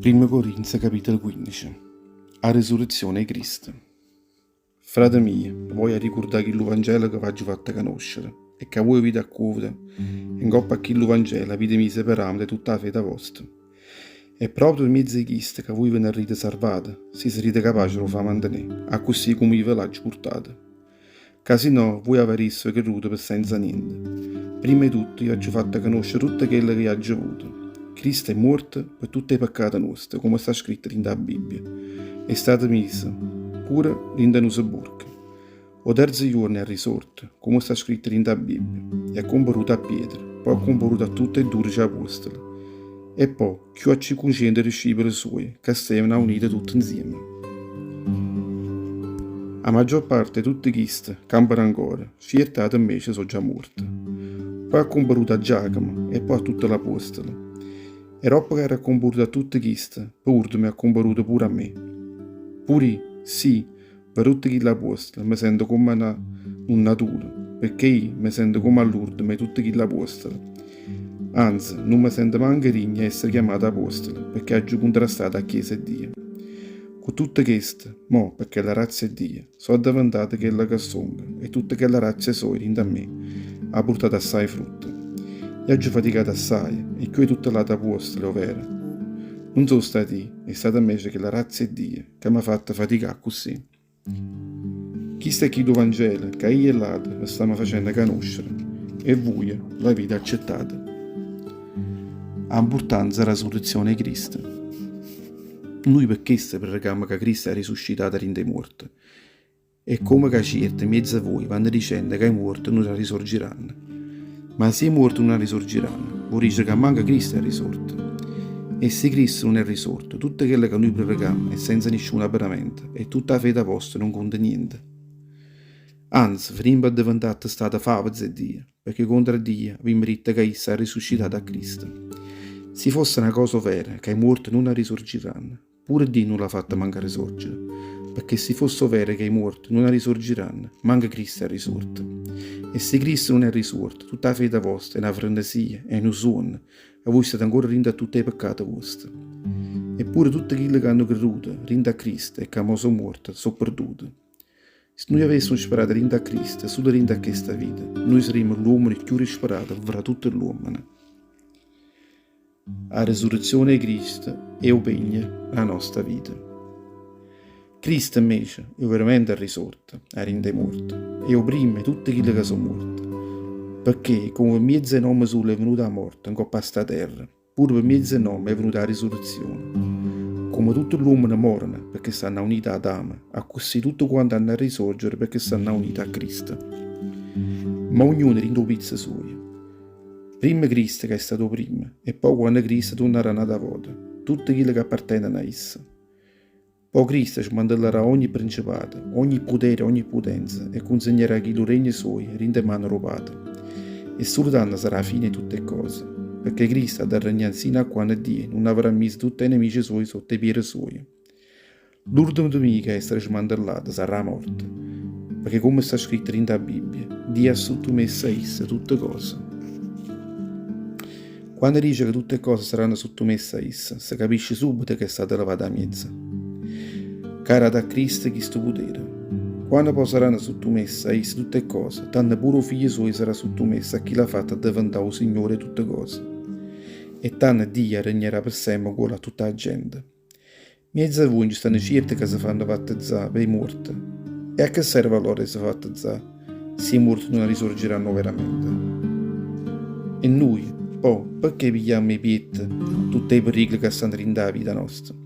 1 Corinzi capitolo 15. A risurrezione di Cristo. Frate miei, voglio ricordare che l'Evangelo che vi ho fatto conoscere e che voi vi accudete in coppa a chi l'Evangelo vi mi separate da tutta la fede vostra. E proprio per mezzo di Cristo che voi ve ne rite salvate, si sarete capaci di lo far mantenere, a così come ve l'ho portato. Che se no, voi avreste creduto per senza niente. Prima di tutto, io ho fatto conoscere tutto quello che io ho avuto. Cristo è morto per tutti i peccati nostri, come sta scritto nella Bibbia. È stato messo pure in una sepolcro. O terzo giorno è risorto, come sta scritto nella Bibbia. E ha comparuto a Pietro, poi ha comparuto a tutti e 12 apostoli. E poi, più a 500 discepoli suoi, che stavano uniti tutti insieme. La maggior parte di tutti questi campano ancora, certi invece sono già morti. Poi ha comparuto a Giacomo e poi a tutti gli apostoli. E dopo che era comparuto a tutti questi, poi mi ha comparuto pure a me. Pure, sì, per tutti gli apostoli mi sento come un natura, perché io mi sento come a Lourdes, ma tutti gli apostoli. Anzi, non mi sento manco digno di essere chiamato apostolo, perché ho contrastato la Chiesa di Dio. Con tutte queste, mo, perché la razza è Dio, sono diventato quella che sono, e tutte quelle razze sono da me, ha portato assai frutto. Io ho faticato assai, e qui tutte le apostole, ovvero. Non sono stati, è stata invece che la razza è Dio, che mi ha fatto faticare così. Chi sta qui l'Evangelo, che io e l'altro lo stiamo facendo conoscere, e voi l'avete accettato. L'importanza della risurrezione di Cristo. Noi per questo preghiamo che Cristo è risuscitato dai morti. E come che certi mezzo a voi vanno dicendo che i morti non risorgeranno. Ma se i morti non risorgeranno, vuol dire che manca Cristo è risorto. E se Cristo non è risorto, tutto quello che noi preghiamo è senza nessuna veramente, e tutta la fede vostra non conta niente. Anzi, prima è diventato stata favazza di Dio, perché contro Dio vi merita che essa è risuscitato a Cristo. Se fosse una cosa vera che i morti non risorgeranno, pure Dio non l'ha fatta manca risorgere, perché se fosse vero che i morti non risorgeranno, manca Cristo è risorto. E se Cristo non è risorto, tutta la fede vostra è una frenesia, è un sonno, e voi state ancora rinda a tutti i peccati vostri. Eppure tutti quelli che hanno creduto, rinda a Cristo e che sono morti, sono perduti. Se noi avessimo sperato rinda a Cristo, solo rinda a questa vita, noi saremmo l'uomo più risperato fra tutti gli uomini. La risurrezione di Cristo è opegna la nostra vita. Cristo invece è veramente risorto, è rinde morto, e opprime tutti quelli che sono morti. Perché come per mezzo nome solo è venuta la morte in coppa a sta terra, pure per mezzo nome è venuta la risurrezione. Come tutti gli uomini morono perché stanno uniti ad Adamo, a così tutti quanti hanno a risorgere perché stanno uniti a Cristo. Ma ognuno rinde pizza sua. Prima Cristo che è stato prima, e poi quando Cristo tornerà una volta, tutti quelli che appartengono a esso. Poi Cristo smantellerà ogni principato, ogni potere, ogni potenza, e consegnerà chi lo regno suoi, rinde mano rubate. E soltanto sarà la fine di tutte cose, perché Cristo ha da regnare sino a quando Dio non avrà messo tutti i nemici suoi sotto i piedi suoi. L'ultima domenica a essere smantellata sarà la morte, perché come sta scritto nella Bibbia, Dio ha sottomesso a essa tutte cose. Quando dice che tutte cose saranno sottomesse a essa, si capisce subito che è stata lavata a mezzo. Cara da Cristo questo potere. Quando poi saranno sottomesse a essa tutte cose, tanto pure il figlio suo sarà sottomesso a chi l'ha fatta diventare il Signore di tutte cose. E tanto Dio regnerà per sempre con tutta la gente. Mezzo a voi ci stanno certi che si fanno battezzare per i morti. E a che serve allora se battezzare, se i morti non risorgeranno veramente? E noi, poi, perché pigliamo i piedi tutti i pericoli che stanno rindando la vita nostra?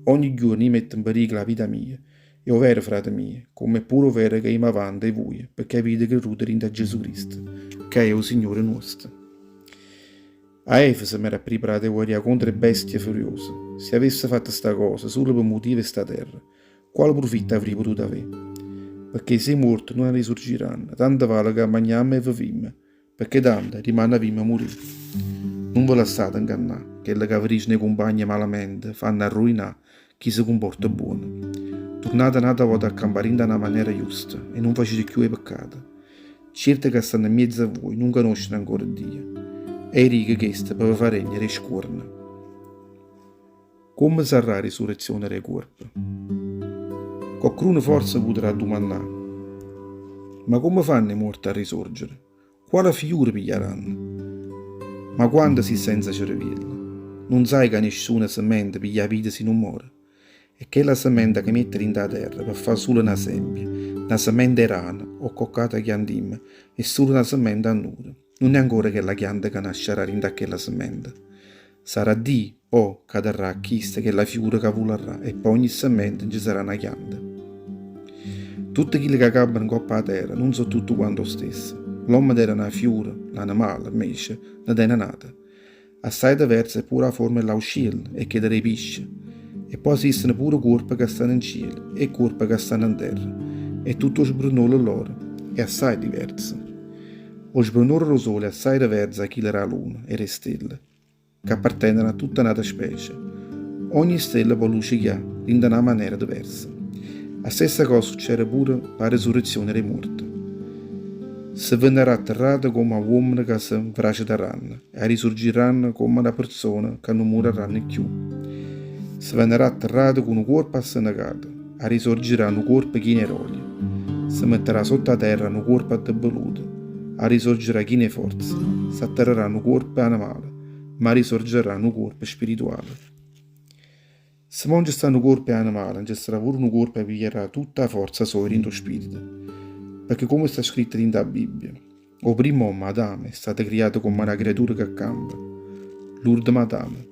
Ogni giorno io metto in pericolo la vita mia, e ovvero, frate miei, come è pure vero che io mi avanto e voi, perché avete creduto in Gesù Cristo, che è il Signore nostro. A Efeso mi era preparato a guerra contro le bestie furiose. Se avesse fatto sta cosa solo per motivi di sta terra, quale profitto avrei potuto avere? Perché se i morti non risorgeranno, tanto vale che mangiamo e viviamo, perché tanto rimane vivo a morire. Non ve la state ingannare, che le caverici nei compagni malamente fanno arruinare chi si comporta buono. Tornate un'altra volta a campare in una maniera giusta e non facete più i peccati. Certi che stanno in mezzo a voi non conoscono ancora Dio. E i righe che per far regnare scorna. Come sarà la risurrezione dei corpi? Qualcuno forse potrà domandare, ma come fanno i morti a risorgere? Quale figura piglieranno? Ma quando si senza cervello? Non sai che nessuna semente piglia vita se non muore? E che la semente che mette in terra per fare solo una sempia, una semente rana o coccata chiandim, è solo una semente a nudo. Non è ancora che la pianta che nascerà in quella semente. Sarà di o cadrà a chista che la figura che volerà e poi ogni semente ci sarà una pianta. Tutti quelli che cappano in coppa a terra non sono tutto quanto stesso. L'uomo era una fiura, l'animale invece non è nata. Assai diversa è pure la forma dell'uscilla e che dei pesci. E poi esistono pure corpi che stanno in cielo e corpi che stanno in terra. E tutto sbrunolo loro è assai diverso. Lo sbrunolo del sole è assai diverso da chi era la luna e le stelle, che appartengono a tutta un'altra specie. Ogni stella può luce che ha in una maniera diversa. La stessa cosa succede pure per la risurrezione dei morti. Si venderà atterrata come un uomo che si fracideranno e risorgeranno come una persona che non moriranno più. Si venderà atterrato con un corpo assenacato, e risorgerà un corpo chine roglie. Si metterà sotto la terra un corpo addeboluto, e risorgerà chine forze. Si atterrerà un corpo animale, ma risorgerà un corpo spirituale. Se non ci sta un corpo animale, non ci sarà pure un corpo che piglierà tutta la forza sua in spirito. Perché come sta scritto nella Bibbia, o primo uomo, Adamo, è stato creato come una creatura che campa. L'ultimo Adamo.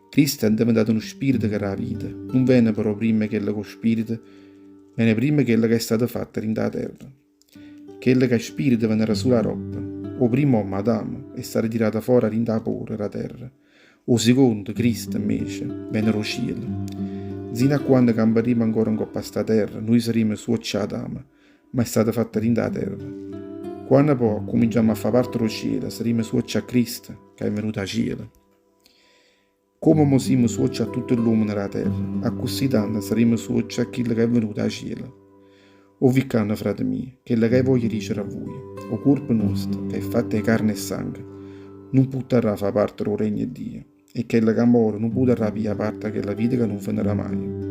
Cristo è diventato uno spirito che era la vita, non venne però prima che lo spirito, venne prima che è stato fatto in terra. Quello che è spirito venne sulla roba, o primo uomo Adamo è stato tirato fuori da porra della terra, o secondo Cristo invece venne lo cielo. Sino a quando camperemo ancora in coppa a sta terra, noi saremo suocci Adamo, ma è stato fatto in terra. Quando poi cominciamo a fare parte dello cielo, saremo suocci a Cristo, che è venuto a cielo. Come siamo suocci a tutto l'uomo nella terra, a così tanto saremo suocci a chi che è venuto a cielo. O vicano, frate miei, che che voglio dicere a voi, o corpo nostro, che è fatto di carne e sangue, non potrà fare parte del regno di Dio, e che che muore non potrà via parte che la vita che non finirà mai.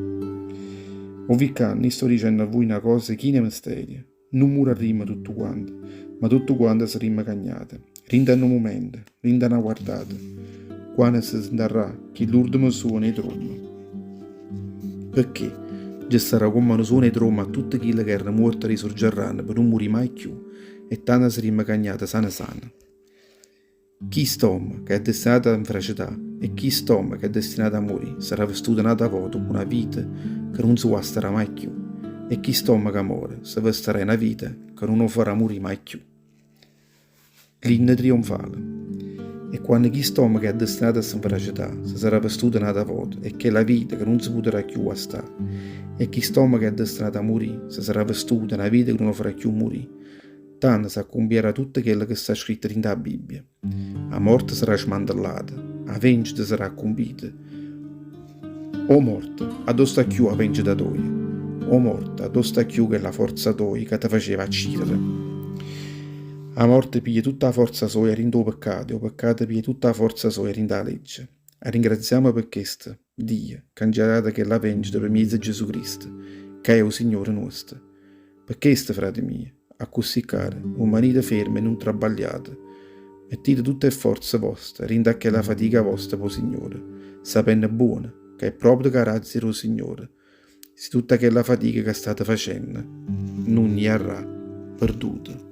O vicano, sto dicendo a voi una cosa che è misterio, non moriremo tutto quanto, ma tutto quanto saremo cagnate, rinda un momento, rinda una guardata, quando si sentirà che l'ultimo suono è tromba. Perché ci sarà come un suono e tromba a tutti quelli che erano morti risorgeranno per non morire mai più e tanto saremo cagnate sana sana. Chi stoma che è destinato a infracità e chi stoma che è destinato a morire sarà vestito nata a voto con una vita che non si guasterà mai più e chi stoma che muore si vestirà una vita che non lo farà morire mai più. L'inno trionfale. E quando chi stoma che è destinato a semplicidad si sarà vestito nata a voto e che la vita che non si potrà più guastare e chi stoma che è destinato a morire si sarà vestito una vita che non farà più morire, tanto si accompierà tutto quello che sta scritto nella Bibbia. La morte sarà smantellata, la vendita sarà compita. O morte, addosso sta più la vendita tua? O morte, addosso sta più che la forza tua che ti faceva accidere? La morte piglia tutta la forza sua in tuo peccato, e il peccato piglia tutta la forza sua in la legge. E ringraziamo per questo, Dio, cangiato che la vendita per mezzo di Gesù Cristo, che è il Signore nostro. Per questo, frate miei, a così caro, umanite ferme e non trabagliate, mettete tutte le forze vostre, rindacche la fatica vostra per il Signore, sapendo buono che è proprio carattere del Signore, se tutta quella fatica che state facendo non gli avrà perduta.